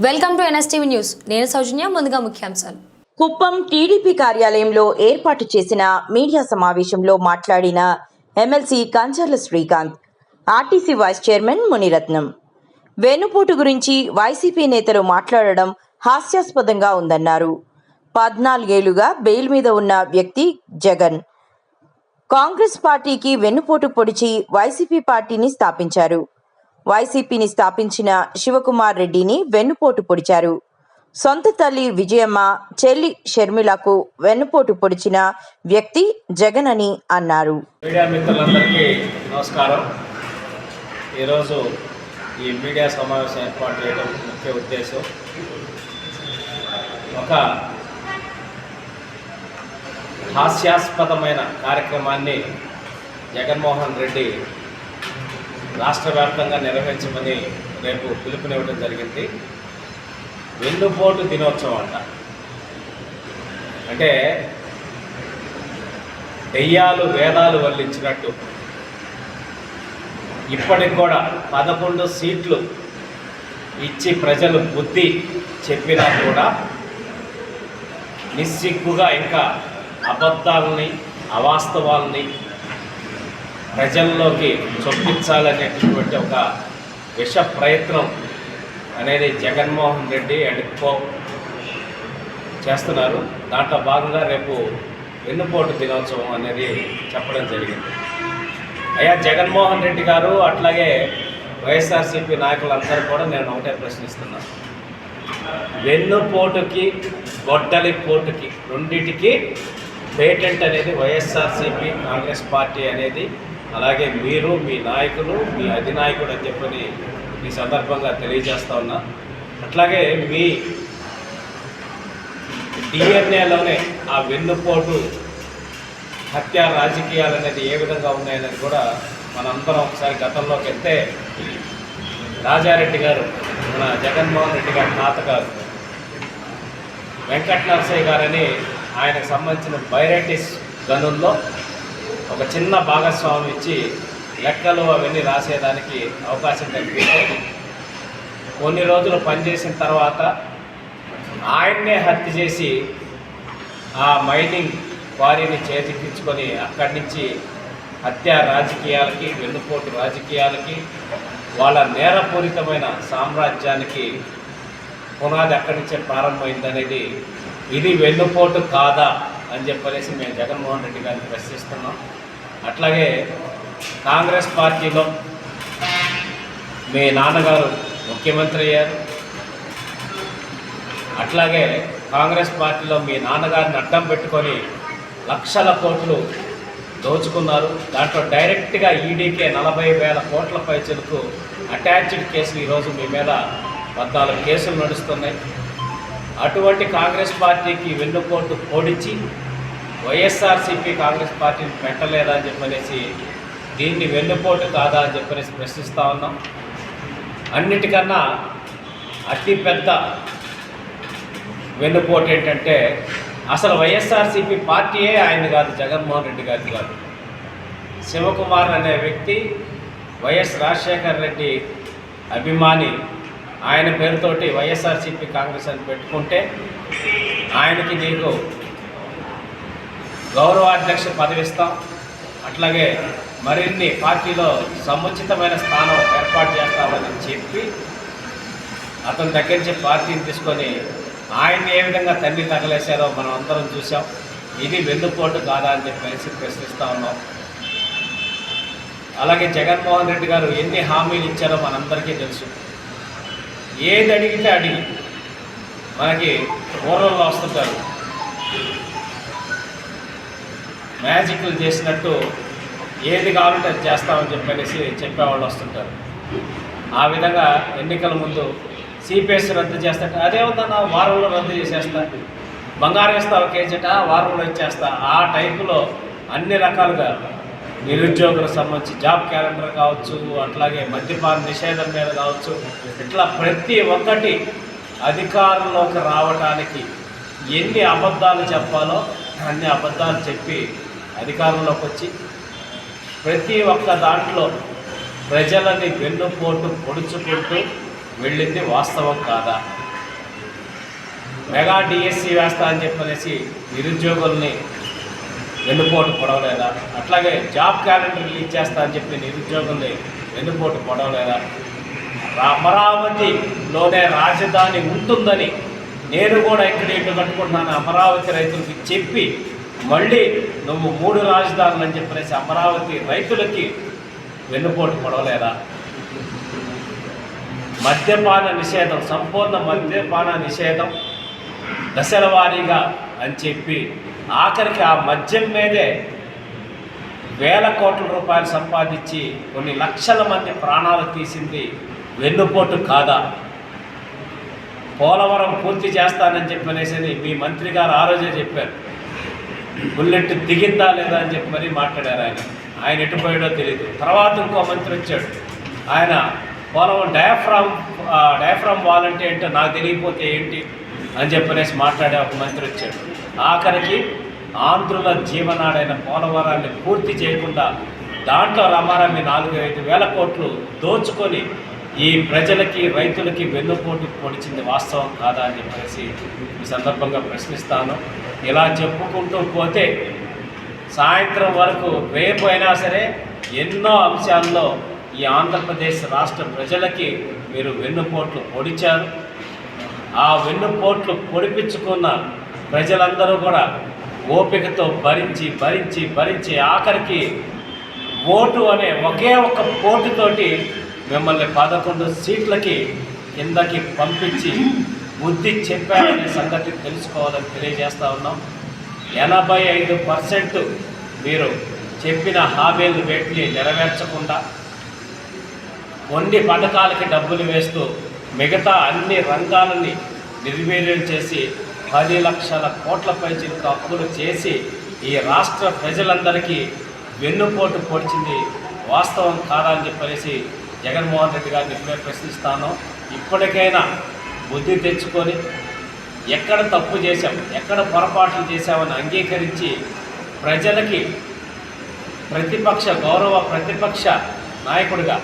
Welcome to NSTV news. నేను సౌజన్య. ముందుగా ముఖ్యాంశాలు. కుప్పం టీడీపీ కార్యాలయంలో ఏర్పాటు చేసిన మీడియా సమావేశంలో మాట్లాడిన MLC Kancharla Srikanth, RTC vice chairman Munirathnam, వెన్నుపోటు గురించి వైసీపీ నేతలు మాట్లాడడం హాస్యాస్పదంగా ఉందన్నారు. 14 ఏళ్లుగా బెయిల్ మీద ఉన్న వ్యక్తి జగన్ కాంగ్రెస్ పార్టీకి వెన్నుపోటు పొడిచి వైసీపీ పార్టీని స్థాపించారు. వైసీపీని స్థాపించిన శివకుమార్ రెడ్డిని వెన్నుపోటు పొడిచారు. సొంత తల్లి విజయమ్మ, చెల్లి షర్మిలకు వెన్నుపోటు పొడిచిన వ్యక్తి జగన్ అని అన్నారు. మీడియా మిత్రులందరికీ నమస్కారం. ఈరోజు ఈ మీడియా సమావేశం ఏర్పాటు చేయడం ముఖ్య ఉద్దేశం, ఒక హాస్యాస్పదమైన కార్యక్రమాన్ని జగన్మోహన్ రెడ్డి రాష్ట్ర వ్యాప్తంగా నిర్వహించమని రేపు పిలుపునివ్వడం జరిగింది. వెన్నుపోటు దినోత్సవం అంట. అంటే దెయ్యాలు వేదాలు వల్లించినట్టు ఇప్పటికి కూడా 11 సీట్లు ఇచ్చి ప్రజలు బుద్ధి చెప్పినా కూడా నిస్సిగ్గుగా ఇంకా అబద్ధాలని, అవాస్తవాలని ప్రజల్లోకి చొప్పించాలనేటటువంటి ఒక విష ప్రయత్నం అనేది జగన్మోహన్ రెడ్డి అండ్ కో చేస్తున్నారు. దాంట్లో భాగంగా రేపు వెన్నుపోటు దినోత్సవం అనేది చెప్పడం జరిగింది. అయ్యా జగన్మోహన్ రెడ్డి గారు, అట్లాగే వైఎస్ఆర్సీపీ నాయకులందరూ కూడా నేను ఒకటే ప్రశ్నిస్తున్నాను. వెన్నుపోటుకి గొడ్డలి పోటుకి రెండింటికి పేటెంట్ అనేది వైఎస్ఆర్సీపీ కాంగ్రెస్ పార్టీ అనేది, అలాగే మీరు, మీ నాయకులు, మీ అధినాయకుడు అని చెప్పని ఈ సందర్భంగా తెలియజేస్తా ఉన్నా. అట్లాగే మీ డిఎన్ఏలోనే ఆ వెన్నుపోటు హత్య రాజకీయాలు అనేది ఏ విధంగా ఉన్నాయనేది కూడా మనందరం ఒకసారి గతంలోకి వెళ్తే, రాజారెడ్డి గారు, మన జగన్మోహన్ రెడ్డి గారి తాతగారు వెంకట నరసయ్య గారని ఆయనకు సంబంధించిన బైరైటిస్ గనుల్లో ఒక చిన్న భాగస్వామి ఇచ్చి లెక్కలు అవన్నీ రాసేదానికి అవకాశం కల్పిస్తే, కొన్ని రోజులు పనిచేసిన తర్వాత ఆయన్నే హత్య చేసి ఆ మైనింగ్ క్వారీని చేజిక్కించుకొని అక్కడి నుంచి హత్య రాజకీయాలకి, వెన్నుపోటు రాజకీయాలకి, వాళ్ళ నేరపూరితమైన సామ్రాజ్యానికి పునాది అక్కడి నుంచే ప్రారంభమైందనేది, ఇది వెన్నుపోటు కాదా అని చెప్పనేసి మేము జగన్మోహన్ రెడ్డి గారిని ప్రశ్నిస్తున్నాం. అట్లాగే కాంగ్రెస్ పార్టీలో మీ నాన్నగారు ముఖ్యమంత్రి అయ్యారు. అట్లాగే కాంగ్రెస్ పార్టీలో మీ నాన్నగారిని అడ్డం పెట్టుకొని లక్షల కోట్లు దోచుకున్నారు. దాంట్లో డైరెక్ట్గా ఈడీకే 40,000 కోట్ల పైచలకు అటాచ్డ్ కేసులు ఈరోజు మీ మీద 14 కేసులు నడుస్తున్నాయి. అటువంటి కాంగ్రెస్ పార్టీకి వెన్నుపోటు పొడిచి వైఎస్ఆర్సీపీ కాంగ్రెస్ పార్టీని పెట్టలేదా అని చెప్పనేసి, దీన్ని వెన్నుపోటు కాదా అని చెప్పనేసి ప్రశ్నిస్తూ ఉన్నాం. అన్నిటికన్నా అతిపెద్ద వెన్నుపోటు ఏంటంటే, అసలు వైఎస్ఆర్సీపీ పార్టీయే ఆయన కాదు, జగన్మోహన్ రెడ్డి గారి కాదు. శివకుమార్ అనే వ్యక్తి వైఎస్ రాజశేఖర్ రెడ్డి అభిమాని. ఆయన పేరుతోటి వైఎస్ఆర్సీపీ కాంగ్రెస్ అని పెట్టుకుంటే ఆయనకి నీకు గౌరవాధ్యక్ష పదవి ఇస్తాం, అట్లాగే మరిన్ని పార్టీలో సముచితమైన స్థానం ఏర్పాటు చేస్తామని చెప్పి అతని దగ్గర నుంచి పార్టీని తీసుకొని ఆయన్ని ఏ విధంగా తన్ని తగలేశారో మనం అందరం చూసాం. ఇది వెన్నుపోటు కాదా అని చెప్పేసి ప్రశ్నిస్తూ ఉన్నాం. అలాగే జగన్మోహన్ రెడ్డి గారు ఎన్ని హామీలు ఇచ్చారో మనందరికీ తెలుసు. ఏది అడిగితే అడిగి మనకి ఊర్లలో వస్తుంటారు, మ్యాజిక్లు చేసినట్టు ఏది కావాలంటే అది చేస్తామని చెప్పేసి చెప్పేవాళ్ళు వస్తుంటారు. ఆ విధంగా ఎన్నికల ముందు సిపిఎస్ రద్దు చేస్తాట, అదే ఉందన్న వారంలో రద్దు చేసేస్తా, బంగారం ఇస్తా ఒక కేజీట వారంలో ఇచ్చేస్తా, ఆ టైపులో అన్ని రకాలుగా నిరుద్యోగులకు సంబంధించి జాబ్ క్యాలెండర్ కావచ్చు, అట్లాగే మద్యపాన నిషేధం మీద కావచ్చు, ఇట్లా ప్రతి ఒక్కటి అధికారంలోకి రావడానికి ఎన్ని అబద్ధాలు చెప్పాలో అన్ని అబద్ధాలు చెప్పి అధికారంలోకి వచ్చి ప్రతి ఒక్క దాంట్లో ప్రజలని వెన్నుపోటు పొడుచుకుంటూ వెళ్ళింది వాస్తవం కాదా? మెగా డిఎస్సి వేస్తా అని చెప్పనేసి నిరుద్యోగుల్ని వెన్నుపోటు పొడవలేదా? అట్లాగే జాబ్ క్యాలెండర్ రిలీజ్ చేస్తా అని చెప్పి నిరుద్యోగుల్ని వెన్నుపోటు పొడవలేదా? అమరావతిలోనే రాజధాని ఉంటుందని నేను కూడా ఇక్కడ ఇల్లు కట్టుకుంటున్నాను అమరావతి రైతులకి చెప్పి మళ్ళీ నువ్వు 3 రాజధానులు అని చెప్పేసి అమరావతి రైతులకి వెన్నుపోటు పొడవలేదా? మద్యపాన నిషేధం, సంపూర్ణ మద్యపాన నిషేధం దశల వారీగా అని చెప్పి ఆఖరికి ఆ మద్యం మీదే వేల కోట్ల రూపాయలు సంపాదించి కొన్ని లక్షల మంది ప్రాణాలు తీసింది వెన్నుపోటు కాదా? పోలవరం పూర్తి చేస్తానని చెప్పనేసి మీ మంత్రి గారు ఆ రోజే చెప్పారు. బుల్లెట్ దిగిందా లేదా అని చెప్పి మరీ మాట్లాడారు. ఆయన ఎటుపోయాడో తెలియదు. తర్వాత ఇంకో మంత్రి వచ్చాడు. ఆయన పోలవరం డయాఫ్రామ్ వాల్ అంటే ఏంటో నాకు తెలియకపోతే ఏంటి అని చెప్పనేసి మాట్లాడే ఒక మంత్రి వచ్చాడు. ఆఖరికి ఆంధ్రుల జీవనాడైన పోలవరాన్ని పూర్తి చేయకుండా దాంట్లో రమారమి 4-5 వేల కోట్లు దోచుకొని ఈ ప్రజలకి రైతులకి వెన్నుపోటు పొడిచింది వాస్తవం కాదా అని చెప్పేసి ఈ సందర్భంగా ప్రశ్నిస్తాను. ఇలా చెప్పుకుంటూ పోతే సాయంత్రం వరకు రేపు అయినా సరే ఎన్నో అంశాల్లో ఈ ఆంధ్రప్రదేశ్ రాష్ట్ర ప్రజలకి మీరు వెన్నుపోట్లు పొడిచారు. ఆ వెన్నుపోట్లు పొడిపించుకున్న ప్రజలందరూ కూడా ఓపికతో భరించి భరించి భరించి ఆఖరికి ఓటు అనే ఒకే ఒక పోటుతోటి మిమ్మల్ని 11 సీట్లకి కిందకి పంపించి బుద్ధి చెప్పారనే సంగతి తెలుసుకోవాలని తెలియజేస్తూ ఉన్నాం. 85% మీరు చెప్పిన హామీలు వేటిని నెరవేర్చకుండా కొన్ని పథకాలకి డబ్బులు వేస్తూ మిగతా అన్ని రంగాలని నిర్వీర్యం చేసి 10 లక్షల కోట్ల పైచిలకు అప్పులు చేసి ఈ రాష్ట్ర ప్రజలందరికీ వెన్నుపోటు పొడిచింది వాస్తవం కాదా అని చెప్పేసి జగన్మోహన్ రెడ్డి గారిని ఇప్పుడే ప్రశ్నిస్తాను. ఇప్పటికైనా బుద్ధి తెచ్చుకొని ఎక్కడ తప్పు చేశాం, ఎక్కడ పొరపాట్లు చేశామని అంగీకరించి ప్రజలకి ప్రతిపక్ష నాయకుడిగా